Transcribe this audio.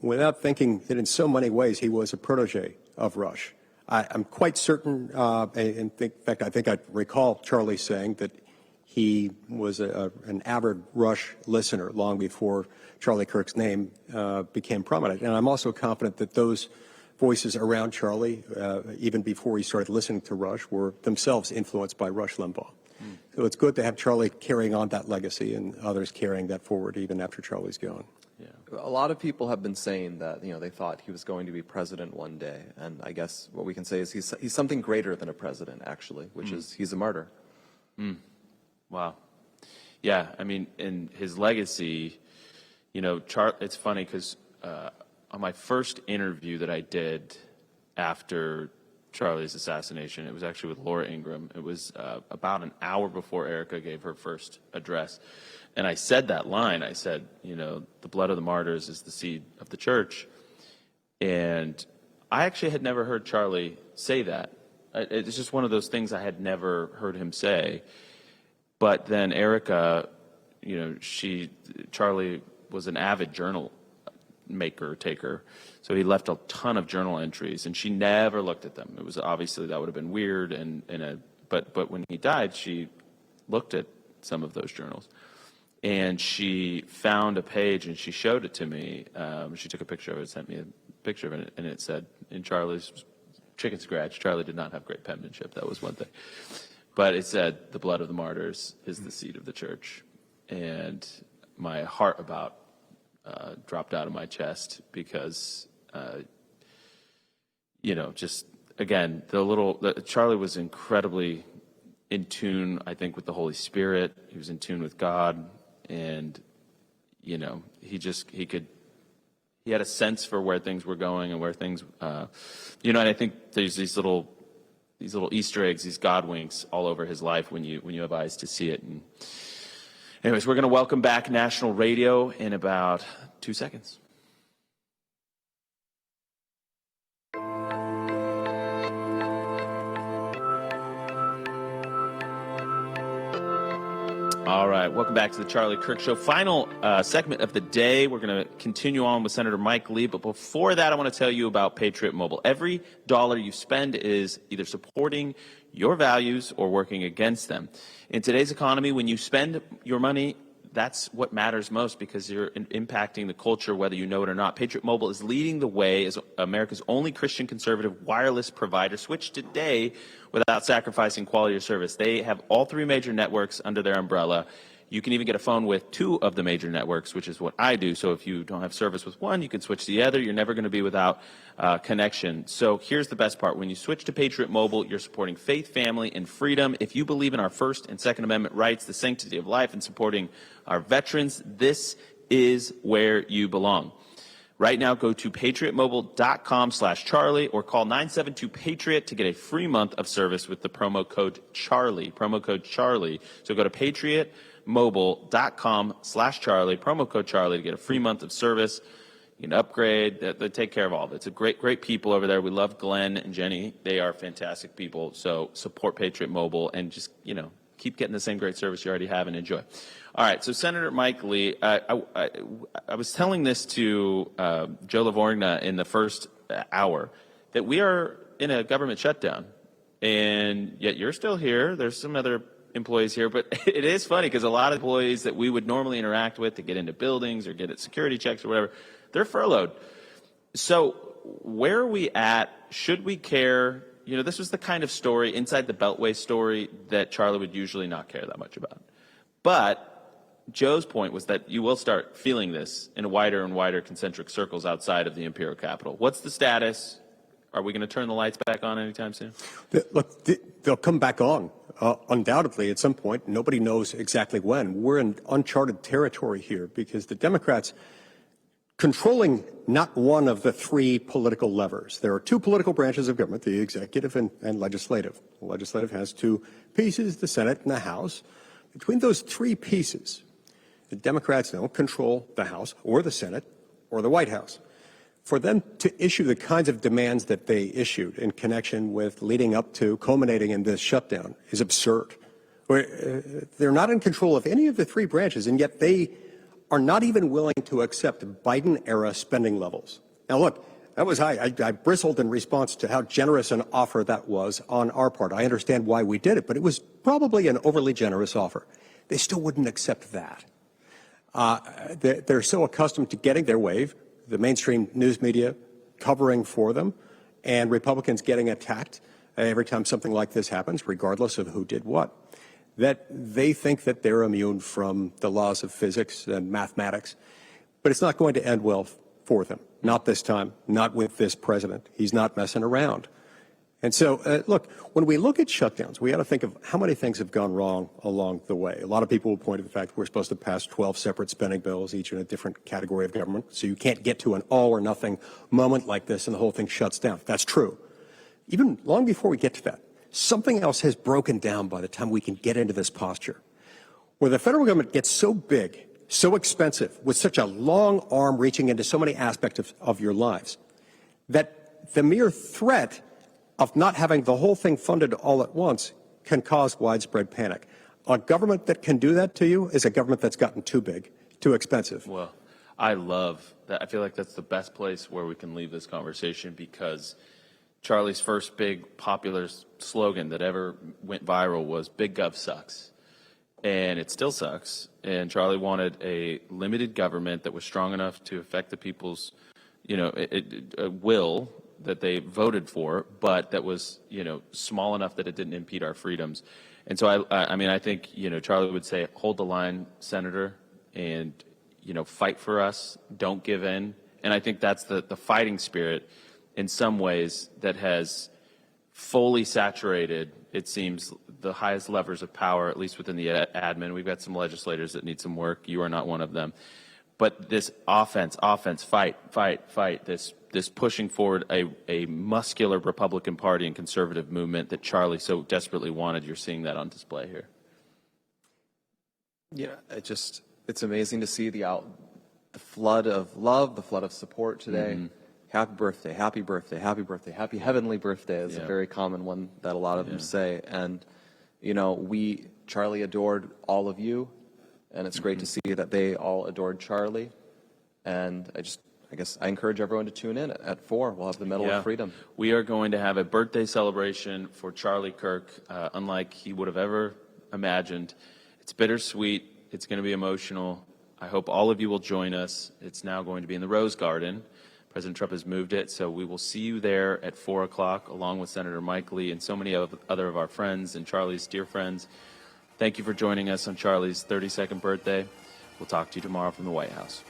without thinking that in so many ways he was a protege of Rush. I'm quite certain, in fact, I think I recall Charlie saying that he was an avid Rush listener long before Charlie Kirk's name became prominent. And I'm also confident that those voices around Charlie, even before he started listening to Rush, were themselves influenced by Rush Limbaugh. So it's good to have Charlie carrying on that legacy and others carrying that forward even after Charlie's gone. Yeah. A lot of people have been saying that, they thought he was going to be president one day. And I guess what we can say is he's something greater than a president, actually, which is he's a martyr. Wow. Yeah, I mean, in his legacy, it's funny because on my first interview that I did after Charlie's assassination, it was actually with Laura Ingraham. It was about an hour before Erica gave her first address. And I said that line. I said, the blood of the martyrs is the seed of the church. And I actually had never heard Charlie say that. It's just one of those things I had never heard him say. But then Erica, Charlie was an avid journal taker. So he left a ton of journal entries, and she never looked at them. It was obviously that would have been weird. But when he died, she looked at some of those journals. And she found a page and she showed it to me. She took a picture of it, sent me a picture of it, and it said, in Charlie's chicken scratch, Charlie did not have great penmanship. That was one thing. But it said, the blood of the martyrs is the seed of the church. And my heart about dropped out of my chest because, just, again, Charlie was incredibly in tune, I think, with the Holy Spirit. He was in tune with God. And, he had a sense for where things were going and where things, and I think there's these little Easter eggs, these God winks all over his life when you have eyes to see it. And anyways, we're going to welcome back National Radio in about 2 seconds. All right, welcome back to the Charlie Kirk Show. Final segment of the day. We're going to continue on with Senator Mike Lee, but before that, I want to tell you about Patriot Mobile. Every dollar you spend is either supporting your values or working against them. In today's economy, when you spend your money, that's what matters most because you're impacting the culture whether you know it or not. Patriot Mobile is leading the way as America's only Christian conservative wireless provider. Switch today without sacrificing quality of service. They have all three major networks under their umbrella. You can even get a phone with two of the major networks, which is what I do. So if you don't have service with one, you can switch to the other. You're never going to be without connection. So here's the best part. When you switch to Patriot Mobile, you're supporting faith, family, and freedom. If you believe in our First and Second Amendment rights, the sanctity of life, and supporting our veterans, this is where you belong. Right now, go to patriotmobile.com/Charlie or call 972-PATRIOT to get a free month of service with the promo code Charlie. Promo code Charlie. So go to patriotmobile.com/Charlie, promo code Charlie to get a free month of service. You can upgrade. They take care of all of it. It's a great people over there. We love Glenn and Jenny. They are fantastic people. So support Patriot Mobile and just, keep getting the same great service you already have and enjoy. All right, so Senator Mike Lee, I was telling this to Joe Lavorgna in the first hour that we are in a government shutdown, and yet you're still here. There's some other employees here, but it is funny because a lot of employees that we would normally interact with to get into buildings or get at security checks or whatever, they're furloughed. So where are we at? Should we care? This was the kind of story, inside the Beltway story, that Charlie would usually not care that much about. But Joe's point was that you will start feeling this in wider and wider concentric circles outside of the Imperial Capitol. What's the status? Are we going to turn the lights back on anytime soon? Look, they'll come back on, undoubtedly, at some point. Nobody knows exactly when. We're in uncharted territory here because the Democrats controlling not one of the three political levers. There are two political branches of government, the executive and legislative. The legislative has two pieces, the Senate and the House. Between those three pieces, the Democrats don't control the House or the Senate or the White House. For them to issue the kinds of demands that they issued in connection with leading up to culminating in this shutdown is absurd. They're not in control of any of the three branches, and yet they are not even willing to accept Biden-era spending levels. Now, look, that was I bristled in response to how generous an offer that was on our part. I understand why we did it, but it was probably an overly generous offer. They still wouldn't accept that. They're so accustomed to getting their way, the mainstream news media covering for them, and Republicans getting attacked every time something like this happens, regardless of who did what, that they think that they're immune from the laws of physics and mathematics. But it's not going to end well for them. Not this time, not with this president. He's not messing around. And so, look, when we look at shutdowns, we got to think of how many things have gone wrong along the way. A lot of people will point to the fact we're supposed to pass 12 separate spending bills, each in a different category of government. So you can't get to an all or nothing moment like this and the whole thing shuts down. That's true. Even long before we get to that, something else has broken down by the time we can get into this posture, where the federal government gets so big, so expensive, with such a long arm reaching into so many aspects of your lives, that the mere threat of not having the whole thing funded all at once can cause widespread panic. A government that can do that to you is a government that's gotten too big, too expensive. Well, I love that. I feel like that's the best place where we can leave this conversation, because Charlie's first big popular slogan that ever went viral was "Big Gov Sucks." And it still sucks. And Charlie wanted a limited government that was strong enough to affect the people's, will that they voted for, but that was, small enough that it didn't impede our freedoms. And so I think, Charlie would say, hold the line, Senator, and, fight for us. Don't give in. And I think that's the fighting spirit in some ways that has fully saturated, it seems, the highest levers of power, at least within the admin. We've got some legislators that need some work. You are not one of them. But this offense, fight, this pushing forward a muscular Republican Party and conservative movement that Charlie so desperately wanted, you're seeing that on display here. Yeah, it's amazing to see the flood of love, the flood of support today. Mm-hmm. Happy birthday, happy birthday, happy birthday, happy heavenly birthday is a very common one that a lot of them say. And, Charlie adored all of you, and it's great to see that they all adored Charlie. And I guess I encourage everyone to tune in at 4. We'll have the Medal of Freedom. We are going to have a birthday celebration for Charlie Kirk, unlike he would have ever imagined. It's bittersweet. It's going to be emotional. I hope all of you will join us. It's now going to be in the Rose Garden. President Trump has moved it, so we will see you there at 4 o'clock, along with Senator Mike Lee and so many other of our friends and Charlie's dear friends. Thank you for joining us on Charlie's 32nd birthday. We'll talk to you tomorrow from the White House.